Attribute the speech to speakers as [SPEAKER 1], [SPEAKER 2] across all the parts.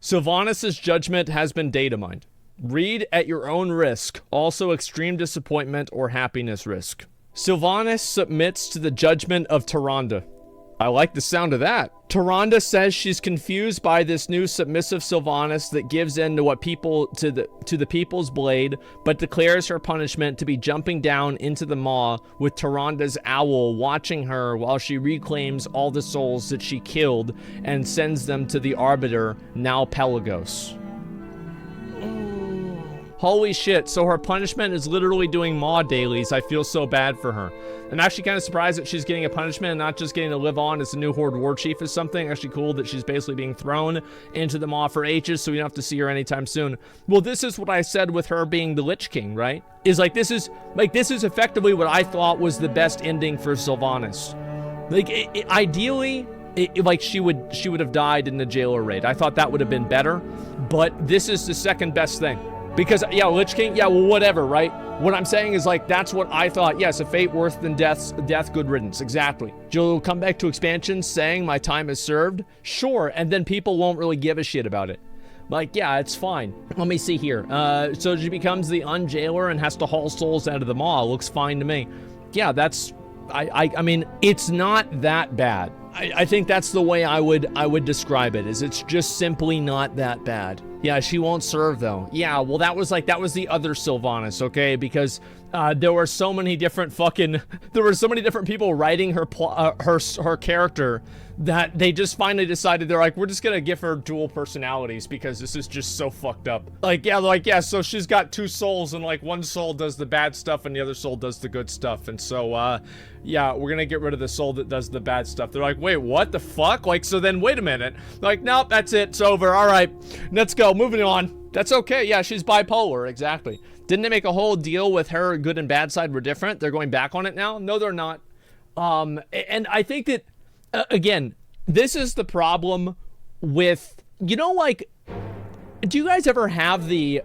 [SPEAKER 1] Sylvanas' judgment has been data mined. Read at your own risk. Also extreme disappointment or happiness risk. Sylvanas submits to the judgment of Tyrande. I like the sound of that. Tyrande says she's confused by this new submissive Sylvanas that gives in to what people to the people's blade, but declares her punishment to be jumping down into the maw with Tyrande's owl watching her while she reclaims all the souls that she killed and sends them to the Arbiter, now Pelagos. Holy shit, so her punishment is literally doing maw dailies. I feel so bad for her. I'm actually kind of surprised that she's getting a punishment and not just getting to live on as the new Horde War Chief or something. Actually cool that she's basically being thrown into the maw for ages, so we don't have to see her anytime soon. Well, this is what I said with her being the Lich King, right? Is like, this is effectively what I thought was the best ending for Sylvanas. Like, ideally, like she would have died in the jailer raid. I thought that would have been better, but this is the second best thing. Because, yeah, Lich King, yeah, well, whatever, right? What I'm saying is, like, that's what I thought. Yes, a fate worse than death, good riddance, exactly. Jill will come back to expansion saying my time is served. Sure, and then people won't really give a shit about it. Like, yeah, it's fine. Let me see here. So she becomes the unjailer and has to haul souls out of the maw. Looks fine to me. Yeah, that's... I mean, it's not that bad. I think that's the way I would describe it, is it's just simply not that bad. Yeah, she won't serve though. Yeah, well that was the other Sylvanas, okay? Because there were so many different people writing her character that they just finally decided, they're like, we're just gonna give her dual personalities because this is just so fucked up. Like, yeah, so she's got two souls and like one soul does the bad stuff and the other soul does the good stuff. And so, yeah, we're gonna get rid of the soul that does the bad stuff. They're like, wait, what the fuck? Like, so then wait a minute. They're like, nope, that's it, it's over. All right, let's go, moving on. That's okay, yeah, she's bipolar, exactly. Didn't they make a whole deal with her good and bad side were different? They're going back on it now? No, they're not. And I think that, again, this is the problem with, you know, like, do you guys ever have the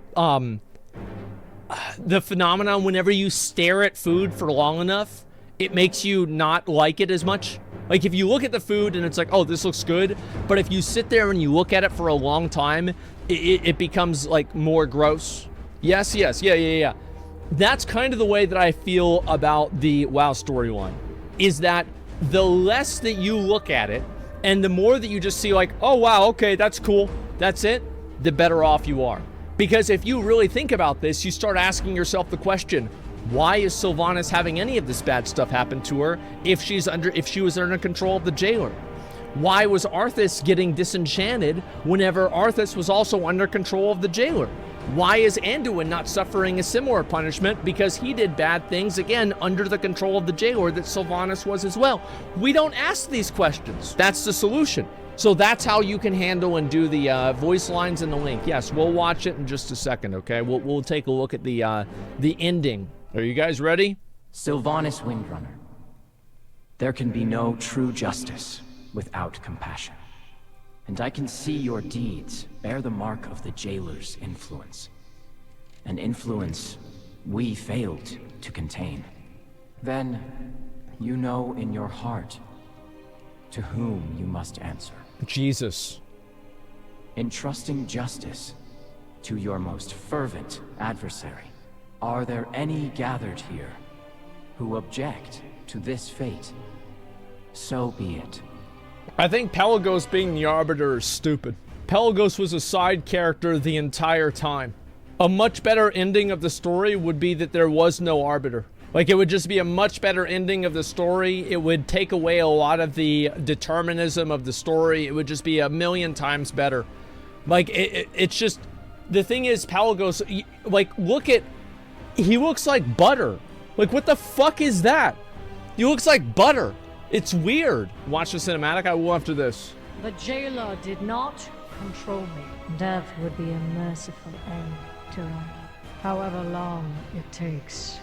[SPEAKER 1] phenomenon whenever you stare at food for long enough, it makes you not like it as much? Like, if you look at the food and it's like, oh, this looks good, but if you sit there and you look at it for a long time, it becomes, like, more gross. Yes, yeah. That's kind of the way that I feel about the WoW storyline, is that the less that you look at it, and the more that you just see like, oh wow, okay, that's cool, that's it, the better off you are. Because if you really think about this, you start asking yourself the question, why is Sylvanas having any of this bad stuff happen to her if she was under control of the jailer? Why was Arthas getting disenchanted whenever Arthas was also under control of the jailer? Why is Anduin not suffering a similar punishment because he did bad things, again, under the control of the jailer that Sylvanas was as well? We don't ask these questions. That's the solution. So that's how you can handle and do the voice lines in the link. Yes, we'll watch it in just a second, okay? We'll take a look at the ending. Are you guys ready?
[SPEAKER 2] Sylvanas Windrunner. There can be no true justice without compassion. And I can see your deeds bear the mark of the jailer's influence. An influence we failed to contain. Then, you know in your heart to whom you must answer.
[SPEAKER 1] Jesus.
[SPEAKER 2] Entrusting justice to your most fervent adversary. Are there any gathered here who object to this fate? So be it.
[SPEAKER 1] I think Pelagos being the Arbiter is stupid. Pelagos was a side character the entire time. A much better ending of the story would be that there was no Arbiter. Like, it would just be a much better ending of the story. It would take away a lot of the determinism of the story. It would just be a million times better. Like, it's just... The thing is, Pelagos, like, look at... He looks like butter. Like, what the fuck is that? He looks like butter. It's weird. Watch the cinematic. I will after this.
[SPEAKER 3] The jailer did not control me. Death would be a merciful end, Tyrande. However long it takes.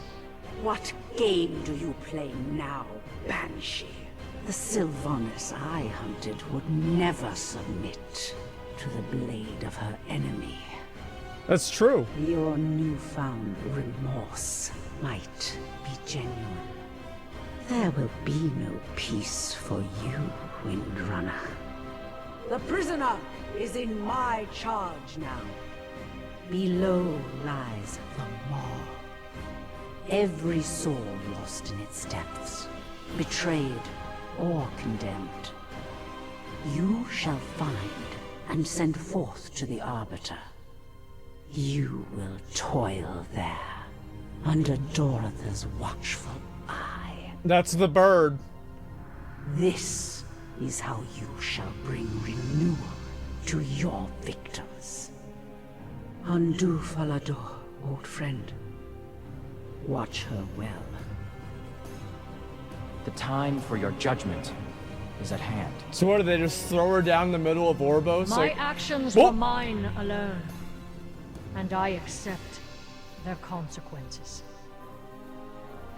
[SPEAKER 4] What game do you play now, Banshee? The Sylvanas I hunted would never submit to the blade of her enemy.
[SPEAKER 1] That's true.
[SPEAKER 4] Your newfound remorse might be genuine. There will be no peace for you, Windrunner. The prisoner is in my charge now. Below lies the maw. Every soul lost in its depths, betrayed or condemned. You shall find and send forth to the Arbiter. You will toil there, under Dorotha's watchful eye.
[SPEAKER 1] That's the bird.
[SPEAKER 4] This is how you shall bring renewal to your victims. Undo Falador, old friend. Watch her well.
[SPEAKER 2] The time for your judgment is at hand.
[SPEAKER 1] So what, do they just throw her down the middle of Orbo's?
[SPEAKER 3] My
[SPEAKER 1] Like,
[SPEAKER 3] actions
[SPEAKER 1] Oh!
[SPEAKER 3] were mine alone, and I accept their consequences.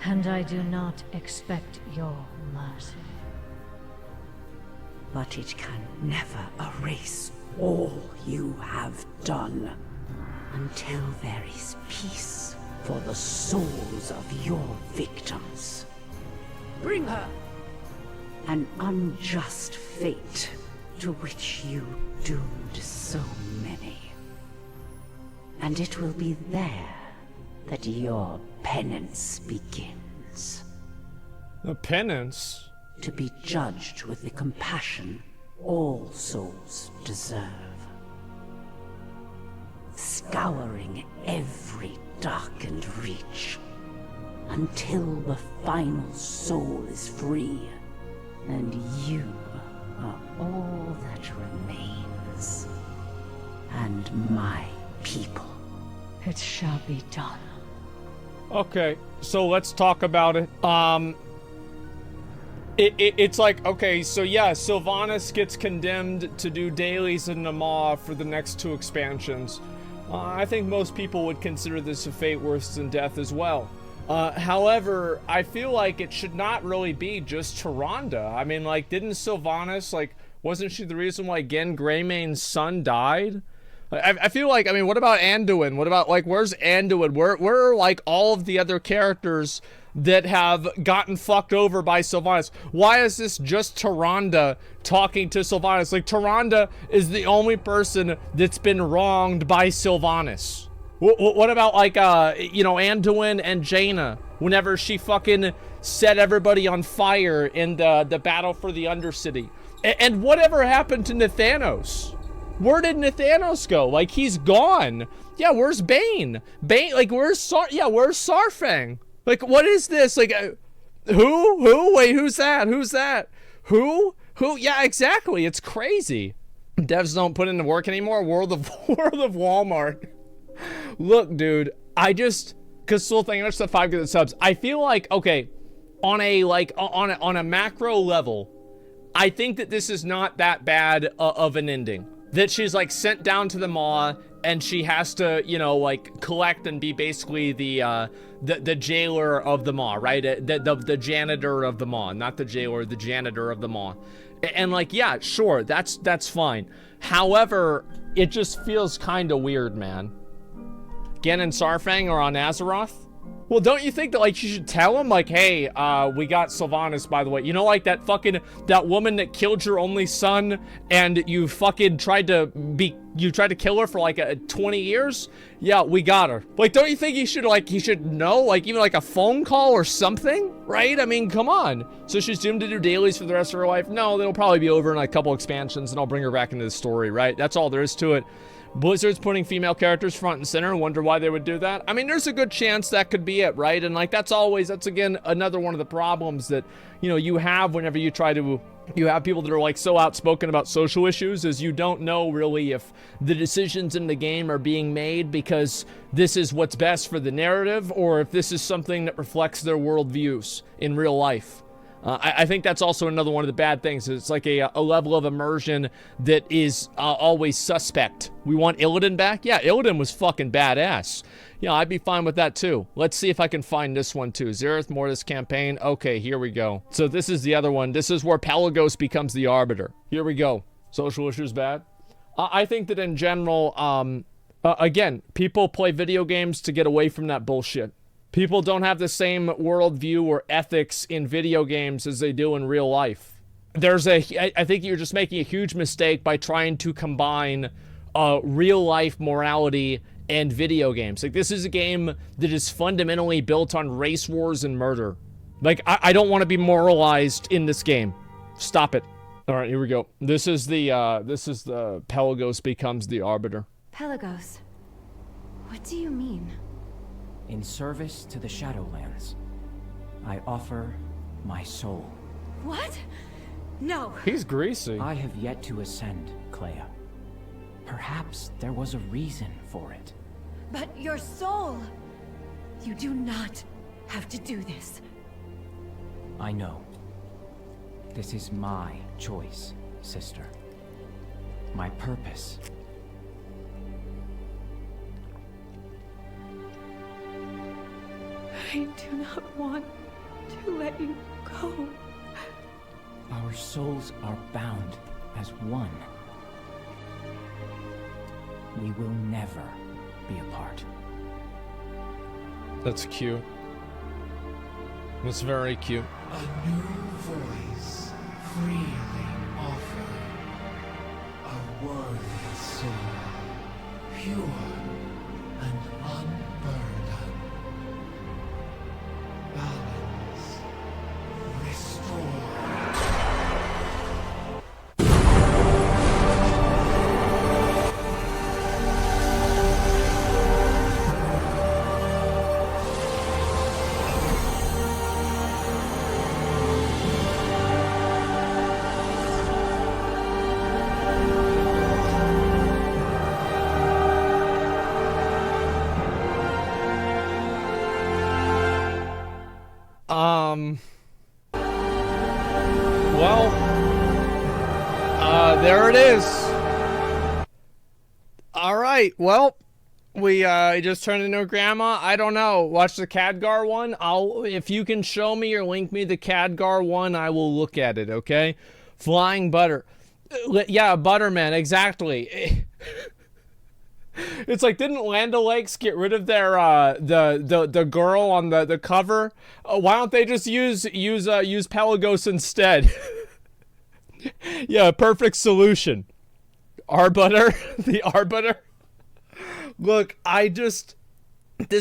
[SPEAKER 3] And I do not expect your mercy.
[SPEAKER 4] But it can never erase all you have done until there is peace for the souls of your victims. Bring her! An unjust fate to which you doomed so many. And it will be there that your penance begins.
[SPEAKER 1] the penance?
[SPEAKER 4] To be judged with the compassion all souls deserve. Scouring every darkened reach until the final soul is free, and you are all that remains, and my people.
[SPEAKER 3] It shall be done.
[SPEAKER 1] Okay, so let's talk about it. It's like, okay, so yeah, Sylvanas gets condemned to do dailies in Namah for the next 2 expansions. I think most people would consider this a fate worse than death as well. However, I feel like it should not really be just Tyrande. I mean, like, didn't Sylvanas, like, wasn't she the reason why Gen Greymane's son died? I feel like, I mean, what about Anduin? What about, like, where's Anduin? Where are, like, all of the other characters that have gotten fucked over by Sylvanas? Why is this just Tyrande talking to Sylvanas? Like, Tyrande is the only person that's been wronged by Sylvanas. What about, like, you know, Anduin and Jaina, whenever she fucking set everybody on fire in the battle for the Undercity? And whatever happened to Nathanos? Where did Nathanos go? Like, he's gone. Yeah, where's Bane? Bane, like, where's Sarfang? Like, what is this? Like, who? Wait, who's that? Who's that? Who? Yeah, exactly. It's crazy. Devs don't put in the work anymore. World of Walmart. Look, dude, cause Soul, thank you much for the 5 good subs. I feel like, okay, on a macro level, I think that this is not that bad of an ending. That she's, like, sent down to the Maw, and she has to, you know, like, collect and be basically the jailer of the Maw, right? The janitor of the Maw, not the jailer, the janitor of the Maw. And, like, yeah, sure, that's fine. However, it just feels kind of weird, man. Gen and Sarfang are on Azeroth? Well, don't you think that, like, you should tell him, like, hey, we got Sylvanas, by the way. You know, like, that woman that killed your only son, and you fucking tried to kill her for, like, 20 years? Yeah, we got her. Like, don't you think he should know, like, even, like, a phone call or something? Right? I mean, come on. So she's doomed to do dailies for the rest of her life? No, they'll probably be over in, like, a couple expansions, and I'll bring her back into the story, right? That's all there is to it. Blizzard's putting female characters front and center. Wonder why they would do that. I mean, there's a good chance that could be it, right? And, like, that's again another one of the problems that, you know, you have whenever you have people that are, like, so outspoken about social issues, is you don't know really if the decisions in the game are being made because this is what's best for the narrative, or if this is something that reflects their worldviews in real life. I think that's also another one of the bad things. It's like a level of immersion that is always suspect. We want Illidan back? Yeah, Illidan was fucking badass. Yeah, I'd be fine with that too. Let's see if I can find this one too. Zereth Mortis campaign. Okay, here we go. So this is the other one. This is where Pelagos becomes the arbiter. Here we go. Social issues bad? I think that in general, again, people play video games to get away from that bullshit. People don't have the same worldview or ethics in video games as they do in real life. I think you're just making a huge mistake by trying to combine real life morality and video games. Like, this is a game that is fundamentally built on race wars and murder. Like, I don't want to be moralized in this game. Stop it. All right, here we go. This is the Pelagos becomes the Arbiter.
[SPEAKER 5] Pelagos. What do you mean?
[SPEAKER 2] In service to the Shadowlands, I offer my soul.
[SPEAKER 5] What? No.
[SPEAKER 1] He's greasy.
[SPEAKER 2] I have yet to ascend, Clea. Perhaps there was a reason for it.
[SPEAKER 5] But your soul! You do not have to do this.
[SPEAKER 2] I know. This is my choice, sister. My purpose.
[SPEAKER 5] I do not want to let you go.
[SPEAKER 2] Our souls are bound as one. We will never be apart.
[SPEAKER 1] That's cute. That's very cute.
[SPEAKER 6] A new voice freely offered. A worthy soul, pure and unburdened. Balance restored.
[SPEAKER 1] There it is. All right, well, we just turned into a grandma. I don't know. Watch the Khadgar one. If you can show me or link me the Khadgar one, I will look at it, okay? Flying butter. Yeah, Butterman, exactly. It's like, didn't Land O'Lakes get rid of their the girl on the cover? Why don't they just use Pelagos instead? Yeah, perfect solution. Arbiter, the Arbiter. Look, this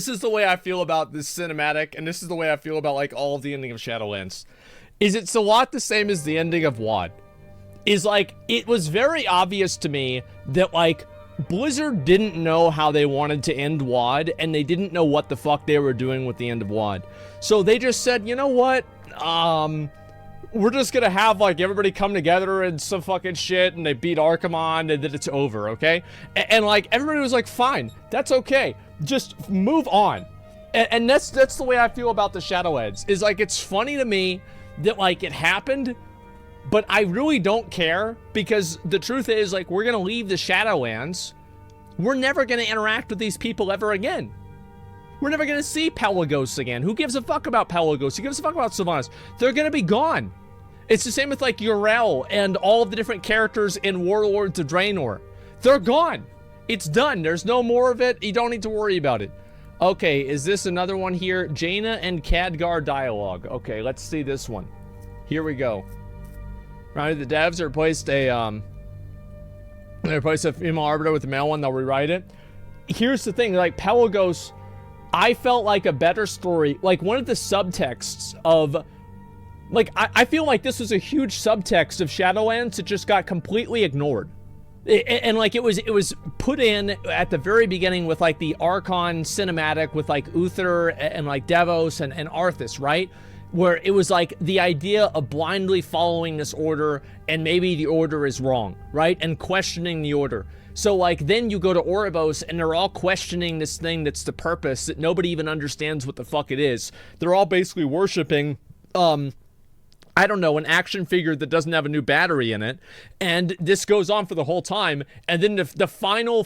[SPEAKER 1] is the way I feel about this cinematic, and this is the way I feel about like all of the ending of Shadowlands. It's a lot the same as the ending of WoD. Is like, it was very obvious to me that like Blizzard didn't know how they wanted to end WoD, and they didn't know what the fuck they were doing with the end of WoD. So they just said, you know what? We're just gonna have like everybody come together and some fucking shit, and they beat Archimonde, and then it's over, okay? And like everybody was like, fine, that's okay. Just move on. And that's the way I feel about the Shadowlands. Is like, it's funny to me that like it happened, but I really don't care, because the truth is, like, we're gonna leave the Shadowlands. We're never gonna interact with these people ever again. We're never gonna see Pelagos again. Who gives a fuck about Pelagos? Who gives a fuck about Sylvanas? They're gonna be gone. It's the same with like Yrel and all of the different characters in Warlords of Draenor. They're gone. It's done. There's no more of it. You don't need to worry about it. Okay, is this another one here? Jaina and Khadgar dialogue. Okay, let's see this one. Here we go. Right, the devs replaced a female arbiter with a male one. They'll rewrite it. Here's the thing, like Pelagos, I felt like a better story. Like one of the subtexts of, like, I feel like this was a huge subtext of Shadowlands that just got completely ignored. And like it was put in at the very beginning with like the Archon cinematic with like Uther and like Devos and Arthas, right? Where it was like the idea of blindly following this order, and maybe the order is wrong, right? And questioning the order. So like then you go to Oribos and they're all questioning this thing that's the purpose that nobody even understands what the fuck it is. They're all basically worshiping I don't know, an action figure that doesn't have a new battery in it. And this goes on for the whole time. And then the final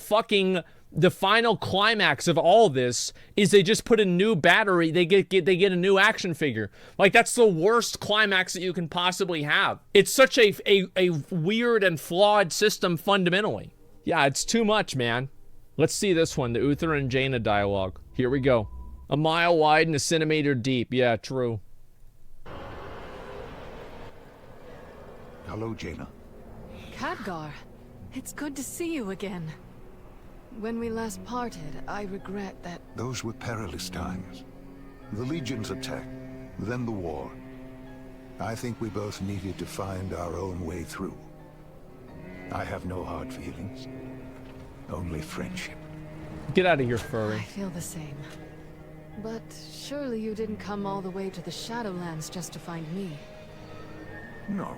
[SPEAKER 1] climax of all this is they just put a new battery. They get a new action figure. Like, that's the worst climax that you can possibly have. It's such a weird and flawed system fundamentally. Yeah, it's too much, man. Let's see this one, the Uther and Jaina dialogue. Here we go. A mile wide and a centimeter deep. Yeah, true.
[SPEAKER 7] Hello, Jaina.
[SPEAKER 5] Khadgar, it's good to see you again. When we last parted, I regret that...
[SPEAKER 7] Those were perilous times. The Legion's attack, then the war. I think we both needed to find our own way through. I have no hard feelings. Only friendship.
[SPEAKER 1] Get out of here,
[SPEAKER 5] I
[SPEAKER 1] furry.
[SPEAKER 5] feel the same. But surely you didn't come all the way to the Shadowlands just to find me.
[SPEAKER 7] No.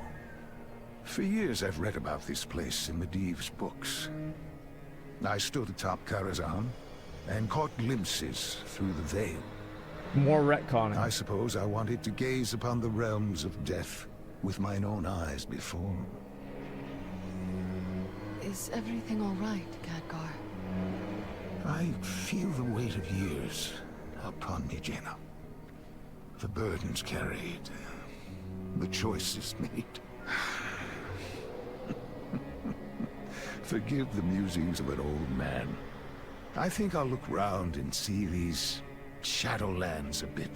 [SPEAKER 7] For years I've read about this place in Medivh's books. I stood atop Karazhan and caught glimpses through the veil.
[SPEAKER 1] More retconning.
[SPEAKER 7] I suppose I wanted to gaze upon the realms of death with mine own eyes before.
[SPEAKER 5] Is everything all right, Khadgar?
[SPEAKER 7] I feel the weight of years upon me, Jaina. The burdens carried, the choices made. Forgive the musings of an old man. I think I'll look round and see these Shadowlands a bit.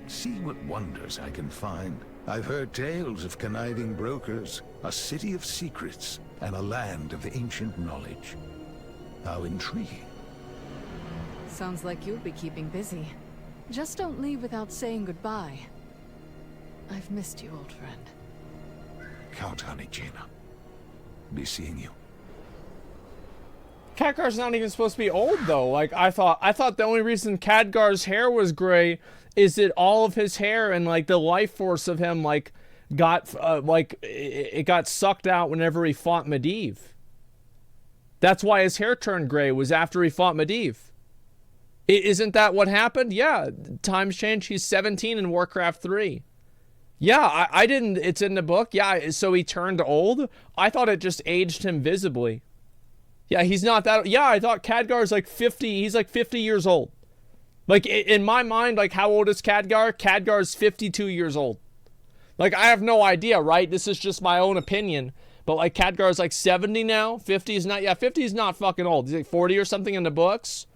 [SPEAKER 7] See what wonders I can find. I've heard tales of conniving brokers, a city of secrets, and a land of ancient knowledge. How intriguing.
[SPEAKER 5] Sounds like you'll be keeping busy. Just don't leave without saying goodbye. I've missed you, old friend.
[SPEAKER 7] Count on it, Jaina. Be seeing you.
[SPEAKER 1] Khadgar's not even supposed to be old though. Like I thought the only reason Khadgar's hair was gray is that all of his hair and like the life force of him like got it got sucked out whenever he fought Medivh. That's why his hair turned gray, was after he fought Medivh. Isn't that what happened? Yeah, times change. He's 17 in Warcraft 3. Yeah, I didn't, it's in the book. Yeah, so he turned old? I thought it just aged him visibly. Yeah, he's not that, yeah, I thought Khadgar's like 50, he's like 50 years old. Like, in my mind, like, how old is Khadgar? Khadgar's 52 years old. Like, I have no idea, right? This is just my own opinion. But, like, Khadgar's like 70 now. 50 is not, yeah, 50 is not fucking old. He's like 40 or something in the books.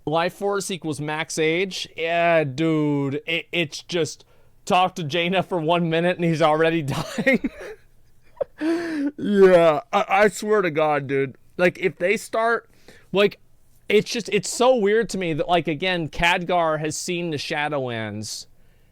[SPEAKER 1] Life force equals max age. Yeah, dude, it's just, talk to Jaina for 1 minute and he's already dying. Yeah, I swear to God, dude. Like, if they start, like, it's so weird to me that, like, again, Khadgar has seen the Shadowlands.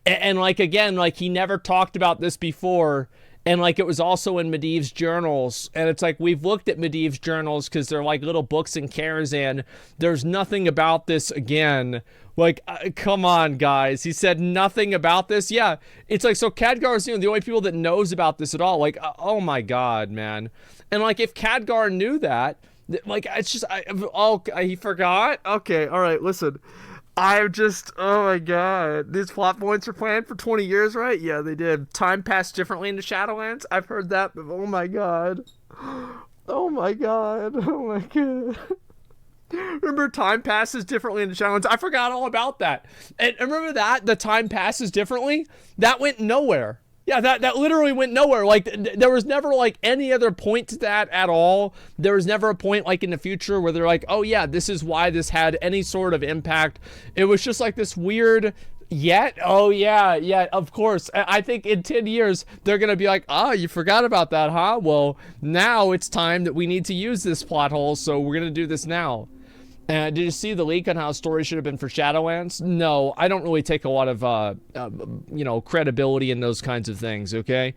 [SPEAKER 1] And like, again, like, he never talked about this before. And, like, it was also in Medivh's journals. And it's like, we've looked at Medivh's journals because they're, like, little books in Karazhan. There's nothing about this again. Like, come on, guys. He said nothing about this. Yeah, it's like, so Khadgar is the only people that knows about this at all. Like, oh my God, man. And, like, if Khadgar knew that, like, it's just, he forgot? Okay, all right, listen. I'm just, oh my God. These plot points were planned for 20 years, right? Yeah, they did. Time passed differently in the Shadowlands. I've heard that, but oh my God. Oh my God. Oh my God. Remember, time passes differently in the Shadowlands? I forgot all about that. And remember that? The time passes differently? That went nowhere. Yeah, that literally went nowhere. Like, there was never, like, any other point to that at all. There was never a point, like, in the future where they're like, oh, yeah, this is why this had any sort of impact. It was just, like, this weird, oh, yeah, of course. I think in 10 years, they're going to be like, oh, you forgot about that, huh? Well, now it's time that we need to use this plot hole, so we're going to do this now. Did you see the leak on how story should have been for Shadowlands? No, I don't really take a lot of, you know, credibility in those kinds of things, okay?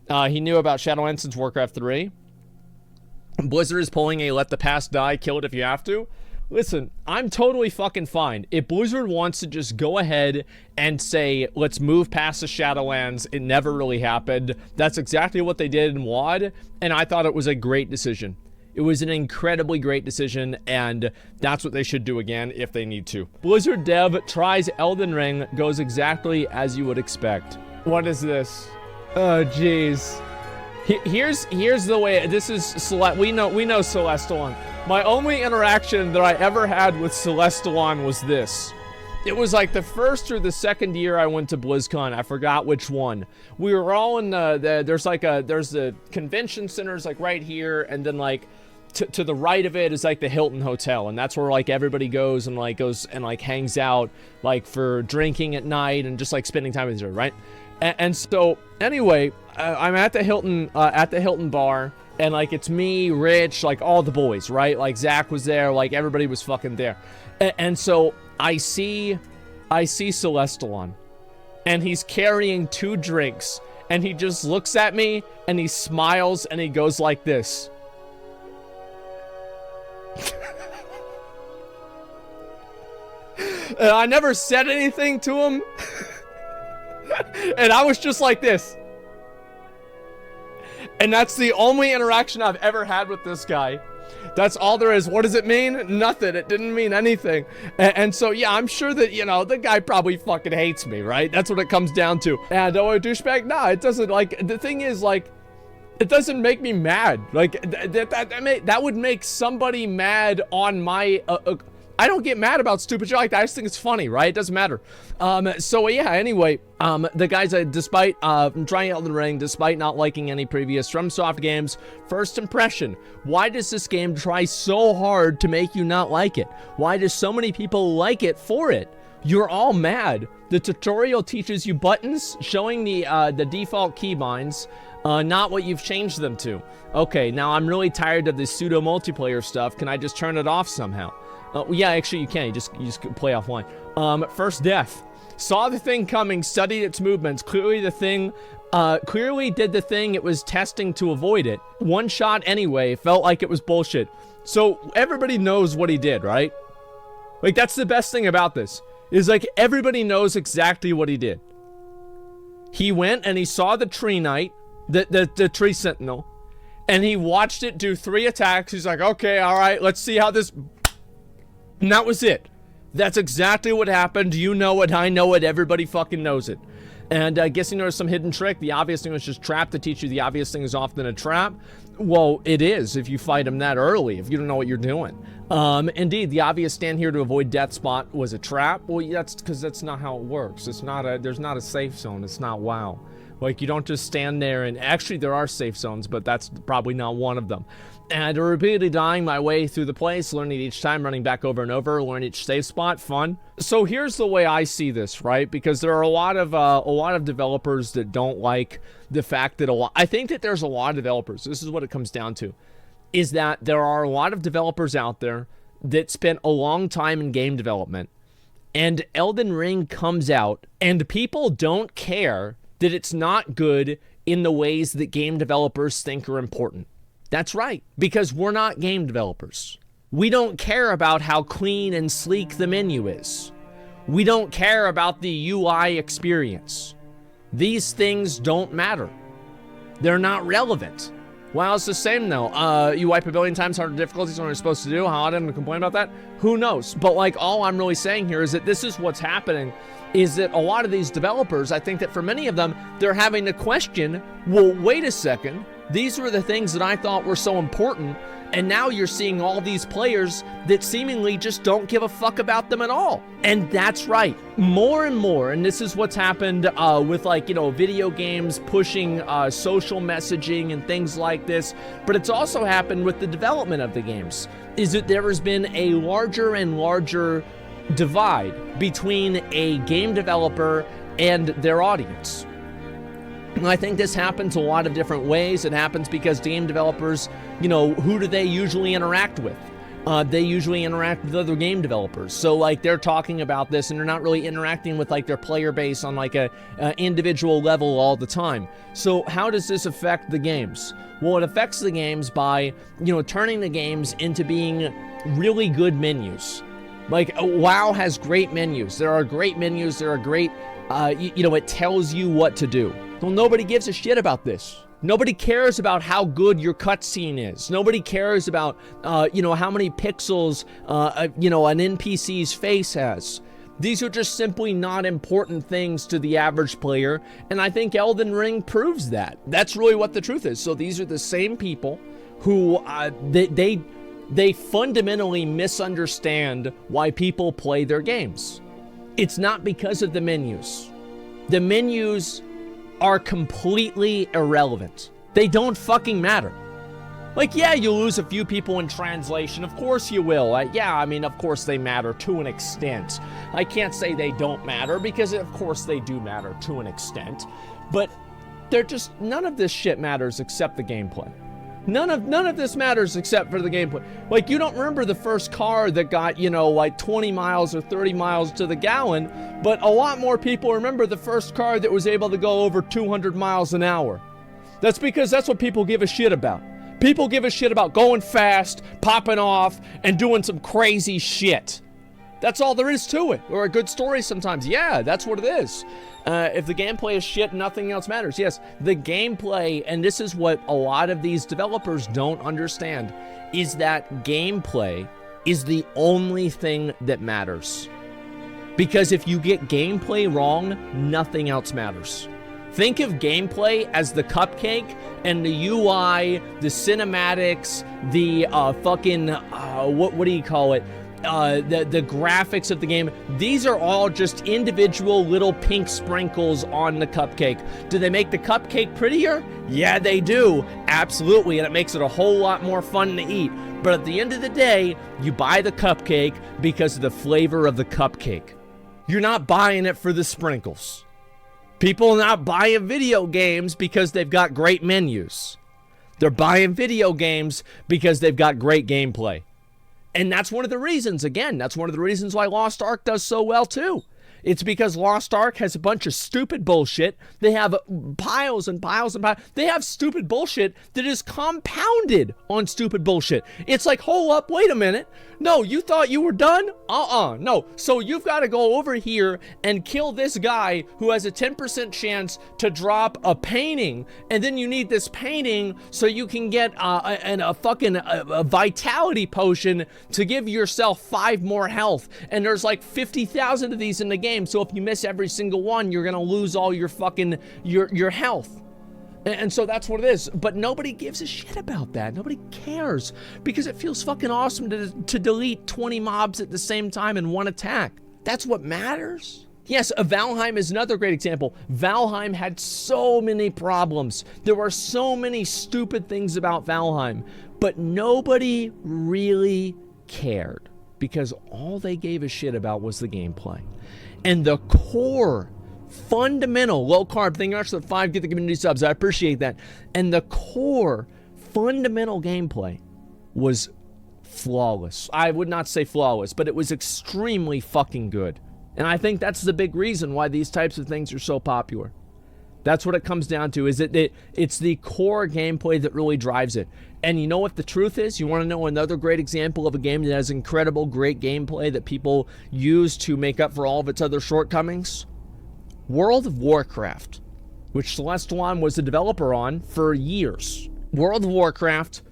[SPEAKER 1] He knew about Shadowlands since Warcraft 3. Blizzard is pulling a let the past die, kill it if you have to. Listen, I'm totally fucking fine. If Blizzard wants to just go ahead and say, let's move past the Shadowlands, it never really happened. That's exactly what they did in WoD, and I thought it was a great decision. It was an incredibly great decision, and that's what they should do again if they need to. Blizzard dev tries Elden Ring, goes exactly as you would expect. What is this? Oh, jeez. Here's the way. This is we know Celestalon. My only interaction that I ever had with Celestalon was this. It was like the first or the second year I went to BlizzCon. I forgot which one. We were all in there's the convention centers like right here, and then like to the right of it is like the Hilton Hotel, and that's where like everybody goes and hangs out like for drinking at night and just like spending time with each other, right? And so anyway, I'm at the Hilton bar, and like it's me, Rich, like all the boys, right? Like Zach was there, like everybody was fucking there. And so I see Celestalon, and he's carrying 2 drinks, and he just looks at me and he smiles and he goes like this. And I never said anything to him. And I was just like this. And that's the only interaction I've ever had with this guy. That's all there is. What does it mean? Nothing. It didn't mean anything. And so, yeah, I'm sure that, you know, the guy probably fucking hates me, right? That's what it comes down to. And, oh, a douchebag? Nah, it doesn't, like, the thing is, like, it doesn't make me mad. Like, that would make somebody mad on my, I don't get mad about stupid shit like that. I just think it's funny, right? It doesn't matter. So yeah, anyway, the guys, despite trying Elden Ring, despite not liking any previous FromSoft games, first impression, why does this game try so hard to make you not like it? Why do so many people like it for it? You're all mad. The tutorial teaches you buttons showing the default keybinds, not what you've changed them to. Okay, now I'm really tired of this pseudo multiplayer stuff. Can I just turn it off somehow? Yeah, actually you can. You just play offline. First death. Saw the thing coming, studied its movements. Clearly did the thing it was testing to avoid it. One shot anyway, felt like it was bullshit. So everybody knows what he did, right? Like, that's the best thing about this. Is like, everybody knows exactly what he did. He went and he saw the tree knight, the tree sentinel, and he watched it do 3 attacks. He's like, okay, all right, let's see how this... And that was it. That's exactly what happened. You know it, I know it, everybody fucking knows it. And I guess you noticed some hidden trick. The obvious thing was just trap to teach you the obvious thing is often a trap. Well, it is if you fight him that early, if you don't know what you're doing. Indeed, the obvious stand here to avoid death spot was a trap. Well, that's because that's not how it works. There's not a safe zone. It's not WoW. Like, you don't just stand there and... Actually, there are safe zones, but that's probably not one of them. And repeatedly dying my way through the place, learning each time, running back over and over, learn each safe spot, fun. So here's the way I see this, right? Because there are a lot of developers that don't like the fact that I think that there's a lot of developers. This is what it comes down to, is that there are a lot of developers out there that spent a long time in game development, and Elden Ring comes out, and people don't care that it's not good in the ways that game developers think are important. That's right, because we're not game developers. We don't care about how clean and sleek the menu is. We don't care about the UI experience. These things don't matter. They're not relevant. Well, it's the same though. You wipe a billion times harder difficulties than what you're supposed to do. How often to complain about that? Who knows? But like, all I'm really saying here is that this is what's happening, is that a lot of these developers, I think that for many of them, they're having to question, well, wait a second, these were the things that I thought were so important, and now you're seeing all these players that seemingly just don't give a fuck about them at all. And that's right. More and more, and this is what's happened with, like, you know, video games pushing social messaging and things like this, but it's also happened with the development of the games, is that there has been a larger and larger divide between a game developer and their audience. And I think this happens a lot of different ways. It happens because game developers, you know, who do they usually interact with? They usually interact with other game developers. So, like, they're talking about this and they're not really interacting with, like, their player base on, like, a individual level all the time. So how does this affect the games? Well, it affects the games by, you know, turning the games into being really good menus. Like, WoW has great menus. There are great menus. There are great, you know, it tells you what to do. Well, nobody gives a shit about this. Nobody cares about how good your cutscene is. Nobody cares about, you know, how many pixels, you know, an NPC's face has. These are just simply not important things to the average player, and I think Elden Ring proves that. That's really what the truth is. So these are the same people who, they fundamentally misunderstand why people play their games. It's not because of the menus. The menus are completely irrelevant. They don't fucking matter. Like, yeah, you lose a few people in translation. Of course you will. Yeah, I mean, of course they matter to an extent. I can't say they don't matter because, of course, they do matter to an extent. but they're just, none of this shit matters except the gameplay. None of this matters except for the gameplay. Like, you don't remember the first car that got, you know, like 20 miles or 30 miles to the gallon, but a lot more people remember the first car that was able to go over 200 miles an hour. That's because that's what people give a shit about. People give a shit about going fast, popping off, and doing some crazy shit. That's all there is to it. Or a good story sometimes. Yeah, that's what it is. If the gameplay is shit, nothing else matters. Yes, the gameplay, and this is what a lot of these developers don't understand, is that gameplay is the only thing that matters. Because if you get gameplay wrong, nothing else matters. Think of gameplay as the cupcake, and the UI, the cinematics, the what do you call it? The graphics of the game. These are all just individual little pink sprinkles on the cupcake. Do they make the cupcake prettier? Yeah, they do. Absolutely, and it makes it a whole lot more fun to eat. But at the end of the day, you buy the cupcake because of the flavor of the cupcake. You're not buying it for the sprinkles. People are not buying video games because they've got great menus. They're buying video games because they've got great gameplay. And that's one of the reasons, again, that's one of the reasons why Lost Ark does so well too. It's because Lost Ark has a bunch of stupid bullshit. They have piles and piles and piles. They have stupid bullshit that is compounded on stupid bullshit. It's like, hold up, wait a minute. No, you thought you were done? No. So you've got to go over here and kill this guy who has a 10% chance to drop a painting. And then you need this painting so you can get a vitality potion to give yourself 5 more health. And there's like 50,000 of these in the game. So if you miss every single one, you're going to lose all your fucking, your health. And so that's what it is. But nobody gives a shit about that. Nobody cares because it feels fucking awesome to delete 20 mobs at the same time in one attack. That's what matters. Yes, Valheim is another great example. Valheim had so many problems. There were so many stupid things about Valheim, but nobody really cared because all they gave a shit about was the gameplay. And the core fundamental low carb thing, actually 5 get the community subs, I appreciate that. And the core fundamental gameplay was flawless. I would not say flawless, but it was extremely fucking good. And I think that's the big reason why these types of things are so popular. That's what it comes down to, is that it's the core gameplay that really drives it. And you know what the truth is? You want to know another great example of a game that has incredible great gameplay that people use to make up for all of its other shortcomings? World of Warcraft, which Celestalon was the developer on for years. World of Warcraft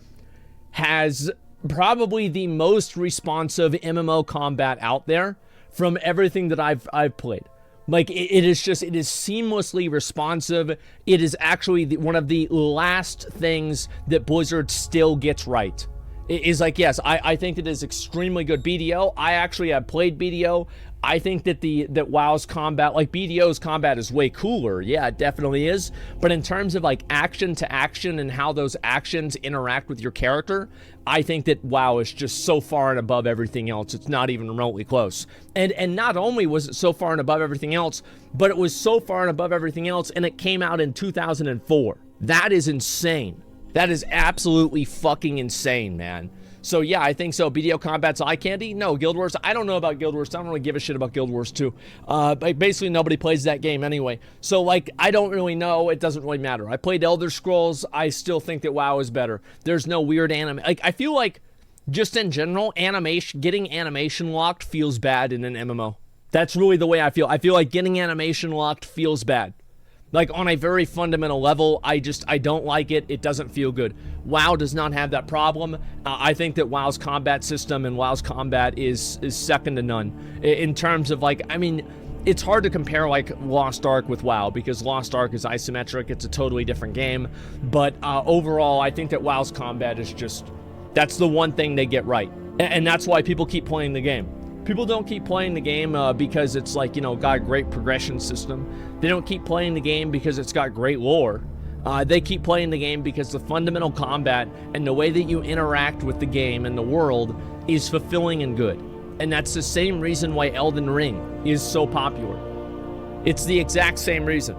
[SPEAKER 1] has probably the most responsive MMO combat out there from everything that I've played. Like, it is seamlessly responsive. It is actually one of the last things that Blizzard still gets right. It is like, yes, I think it is extremely good. BDO, I actually have played BDO. I think that that WoW's combat, like BDO's combat, is way cooler. Yeah, it definitely is. But in terms of like action to action and how those actions interact with your character, I think that WoW is just so far and above everything else. It's not even remotely close. And not only was it so far and above everything else, but it was so far and above everything else, and it came out in 2004. That is insane. That is absolutely fucking insane, man. So yeah, I think so. BDO combat's eye candy? No. Guild Wars? I don't know about Guild Wars. I don't really give a shit about Guild Wars 2. But basically nobody plays that game anyway. So like, I don't really know. It doesn't really matter. I played Elder Scrolls. I still think that WoW is better. There's no weird anime. Like, I feel like, just in general, getting animation locked feels bad in an MMO. That's really the way I feel. I feel like getting animation locked feels bad. Like, on a very fundamental level, I don't like it. It doesn't feel good. WoW does not have that problem. I think that WoW's combat system and WoW's combat is second to none. In terms of, like, I mean, it's hard to compare, like, Lost Ark with WoW, because Lost Ark is isometric. It's a totally different game. But overall, I think that WoW's combat is just, that's the one thing they get right. And that's why people keep playing the game. People don't keep playing the game because it's like, you know, got a great progression system. They don't keep playing the game because it's got great lore. They keep playing the game because the fundamental combat and the way that you interact with the game and the world is fulfilling and good. And that's the same reason why Elden Ring is so popular. It's the exact same reason.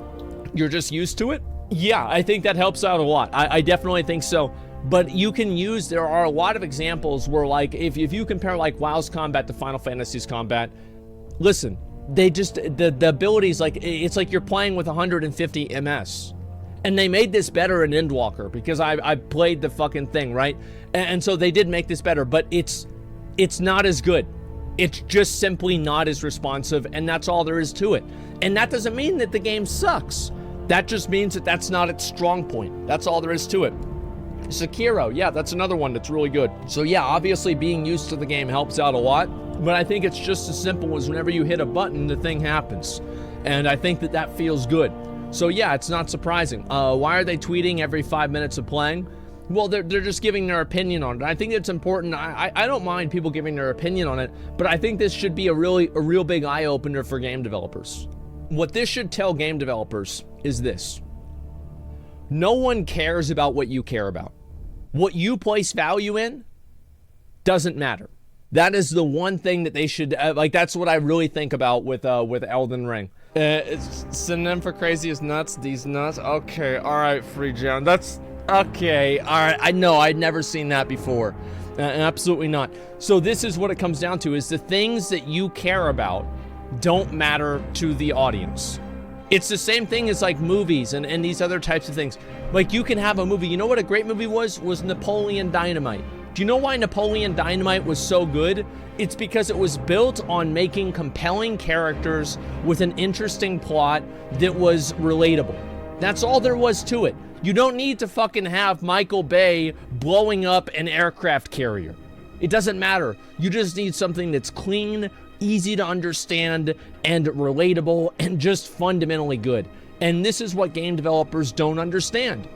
[SPEAKER 1] you're just used to it. Yeah, I think that helps out a lot. I definitely think so. But you can use, there are a lot of examples where, like, if you compare like WoW's combat to Final Fantasy's combat, listen, they just, the abilities, like, it's like you're playing with 150 MS. And they made this better in Endwalker, because I played the fucking thing, right? And so they did make this better, but it's not as good. It's just simply not as responsive, and that's all there is to it. And that doesn't mean that the game sucks. That just means that that's not its strong point. That's all there is to it. Sekiro, yeah, that's another one that's really good. So yeah, obviously being used to the game helps out a lot, but I think it's just as simple as whenever you hit a button, the thing happens. And I think that that feels good. So yeah, it's not surprising. Why are they tweeting every 5 minutes of playing? Well, they're just giving their opinion on it. I think it's important. I don't mind people giving their opinion on it, but I think this should be a real big eye-opener for game developers. What this should tell game developers is this. No one cares about what you care about. What you place value in doesn't matter. That is the one thing that they should, like, that's what I really think about with Elden Ring. It's synonym for crazy is nuts, these nuts. Okay, alright, Free John. That's, okay, alright. I know, I'd never seen that before. Absolutely not. So this is what it comes down to, is the things that you care about don't matter to the audience. It's the same thing as like movies and these other types of things. Like, you can have a movie, you know what a great movie was Napoleon Dynamite. Do you know why Napoleon Dynamite was so good? It's because it was built on making compelling characters with an interesting plot that was relatable. That's all there was to it. You don't need to fucking have Michael Bay blowing up an aircraft carrier. It doesn't matter. You just need something that's clean, easy to understand, and relatable, and just fundamentally good. And this is what game developers don't understand.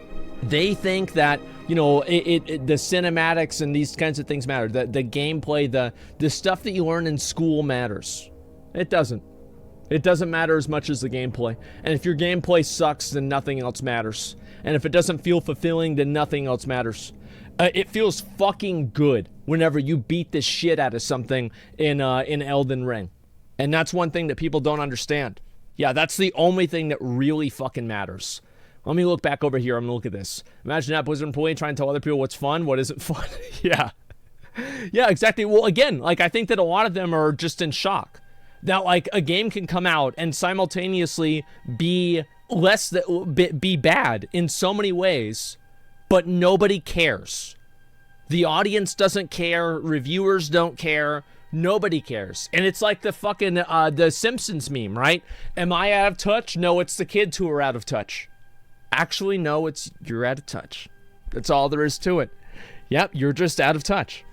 [SPEAKER 1] They think that, you know, the cinematics and these kinds of things matter. The gameplay, the stuff that you learn in school matters. It doesn't. It doesn't matter as much as the gameplay. And if your gameplay sucks, then nothing else matters. And if it doesn't feel fulfilling, then nothing else matters. It feels fucking good whenever you beat the shit out of something in Elden Ring. And that's one thing that people don't understand. Yeah, that's the only thing that really fucking matters. Let me look back over here. I'm gonna look at this. Imagine that Blizzard employee trying to tell other people what's fun, what isn't fun. Yeah. Yeah, exactly. Well, again, like, I think that a lot of them are just in shock. That, like, a game can come out and simultaneously be bad in so many ways, but nobody cares. The audience doesn't care. Reviewers don't care. Nobody cares. And it's like the fucking, the Simpsons meme, right? Am I out of touch? No, it's the kids who are out of touch. Actually, no, you're out of touch. That's all there is to it. Yep, you're just out of touch.